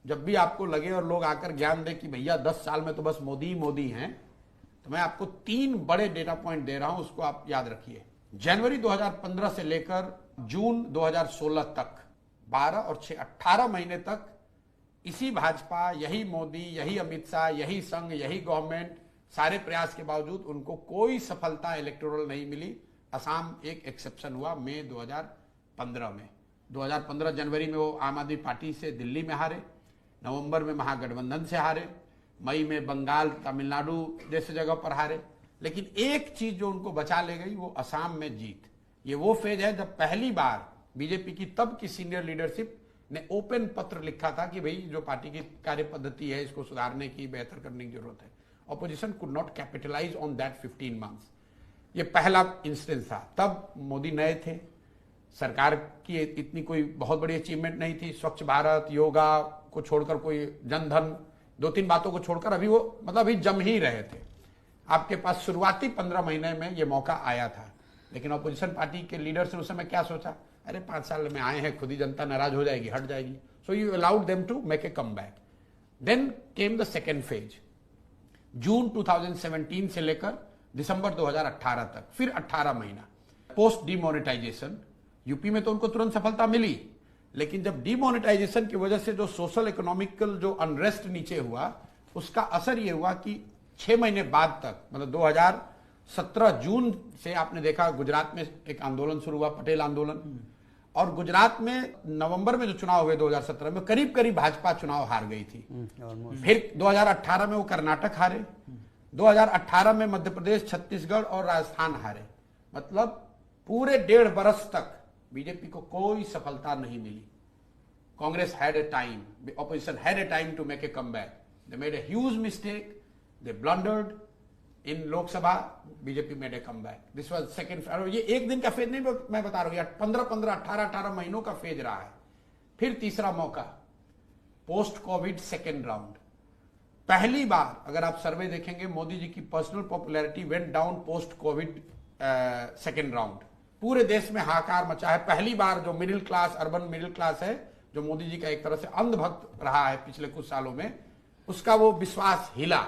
जब भी आपको लगे और लोग आकर ज्ञान दे कि भैया 10 साल में तो बस मोदी ही मोदी हैं, तो मैं आपको 3 बड़े डेटा पॉइंट दे रहा हूं, उसको आप याद रखिए। जनवरी 2015 से लेकर जून 2016 तक 12 और 6 18 महीने तक इसी भाजपा, यही मोदी, यही अमित शाह, यही संघ, यही गवर्नमेंट, सारे प्रयास के बावजूद उनको कोई सफलता इलेक्टोरल नहीं मिली। असम एक एक्सेप्शन हुआ मई 2015 में। 2015 जनवरी में वो आम आदमी पार्टी से दिल्ली में हारे, नवंबर में महागठबंधन से हारे, मई में बंगाल, तमिलनाडु जैसे जगह पर हारे। लेकिन एक चीज जो उनको बचा ले गई वो असम में जीत। ये वो फेज है जब पहली बार बीजेपी की तब की सीनियर लीडरशिप ने ओपन पत्र लिखा था कि भाई जो पार्टी की कार्य पद्धति है इसको सुधारने की, बेहतर करने की जरूरत है। Opposition could not capitalise on that 15 months. ये पहला इंस्टेंस था। तब मोदी नए थे, सरकार की इतनी कोई बहुत बड़ी अचीवमेंट नहीं थी। स्वच्छ भारत, योगा को छोड़कर, कोई जनधन, 2-3 बातों को छोड़कर अभी वो मतलब अभी जम ही रहे थे। आपके पास शुरुआती 15 महीने में ये मौका आया था, लेकिन ऑपोजिशन पार्टी के लीडर्स ने उस समय क्या सोचा, अरे 5 साल में आए हैं, खुद ही जनता नाराज हो जाएगी, हट जाएगी। So you allowed them to make a come back. Then came the second phase, June 2017 से लेकर दिसंबर 2018 तक, फिर 18 महीना पोस्ट डीमोनेटाइजेशन। यूपी में तो उनको तुरंत सफलता मिली, लेकिन जब डीमोनेटाइजेशन की वजह से जो सोशल इकोनॉमिकल जो अनरेस्ट नीचे हुआ, उसका असर यह हुआ कि 6 महीने बाद तक, मतलब 2017 जून से आपने देखा गुजरात में एक आंदोलन शुरू हुआ, पटेल आंदोलन। और गुजरात में नवंबर में जो चुनाव हुए 2017 में, करीब करीब भाजपा चुनाव हार गई थी। फिर 2018 में वो कर्नाटक हारे, 2018 में मध्य प्रदेश, छत्तीसगढ़ और राजस्थान हारे। मतलब पूरे 1.5 बरस तक बीजेपी को कोई सफलता नहीं मिली। Congress had a time, opposition had a time to make a comeback. They made a huge mistake, they blundered in Lok Sabha, BJP made a comeback. This was second. ये एक दिन का फेज नहीं मैं बता रहा हूं, 15-15, 18-18 महीनों का फेज रहा है। फिर तीसरा मौका, पोस्ट कोविड सेकेंड राउंड। पहली बार अगर आप सर्वे देखेंगे, मोदी जी की personal popularity went down post Covid second round. पूरे देश में हाहाकार मचा है। पहली बार जो middle class, urban middle class है, जो मोदी जी का एक तरह से अंधभक्त रहा है पिछले कुछ सालों में, उसका वो विश्वास हिला।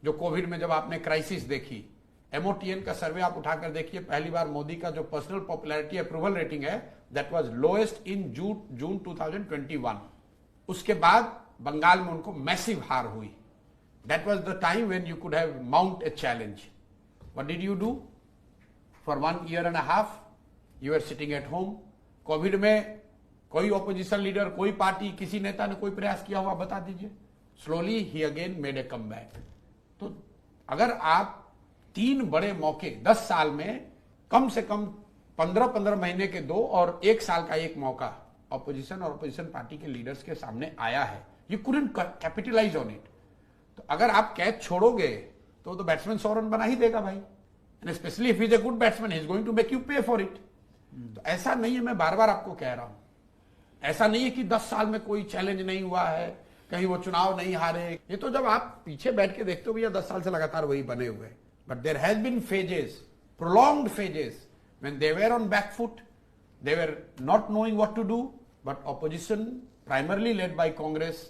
जो कोविड में जब आपने क्राइसिस देखी, एमओटीएन का सर्वे आप उठाकर देखिए, पहली बार मोदी का जो पर्सनल पॉपुलैरिटी अप्रूवल रेटिंग है, that was lowest in June 2021। उसके बाद बंगाल में उनको मैसिव हार हुई। That was the time when you could have mount a challenge. What did you do? For 1.5 years you are sitting at home. Covid में कोई opposition leader, कोई party, किसी नेता ने कोई प्रयास किया हुआ बता दीजिए। Slowly he again made a comeback. तो अगर आप 3 बड़े मौके 10 साल में, कम से कम 15-15 महीने के 2 और 1 साल का एक मौका ऑपोजिशन और ऑपोजिशन पार्टी के लीडर्स के सामने आया है, you couldn't capitalise on it. तो अगर आप कैच छोड़ोगे तो बैट्समैन 100 रन बना ही देगा भाई। And specially if is a good batsman, he is going to make you pay for it. तो ऐसा नहीं है, मैं बार बार आपको कह रहा हूं, ऐसा नहीं है कि 10 साल में कोई चैलेंज नहीं हुआ है, कहीं वो चुनाव नहीं हारे। ये तो जब आप पीछे बैठ के देखते हो भैया 10 साल से लगातार वही बने हुए। But there has been phases, prolonged phases, when they were on back foot, they were not knowing what to do, but opposition primarily led by Congress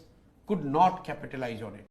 could not capitalise on it.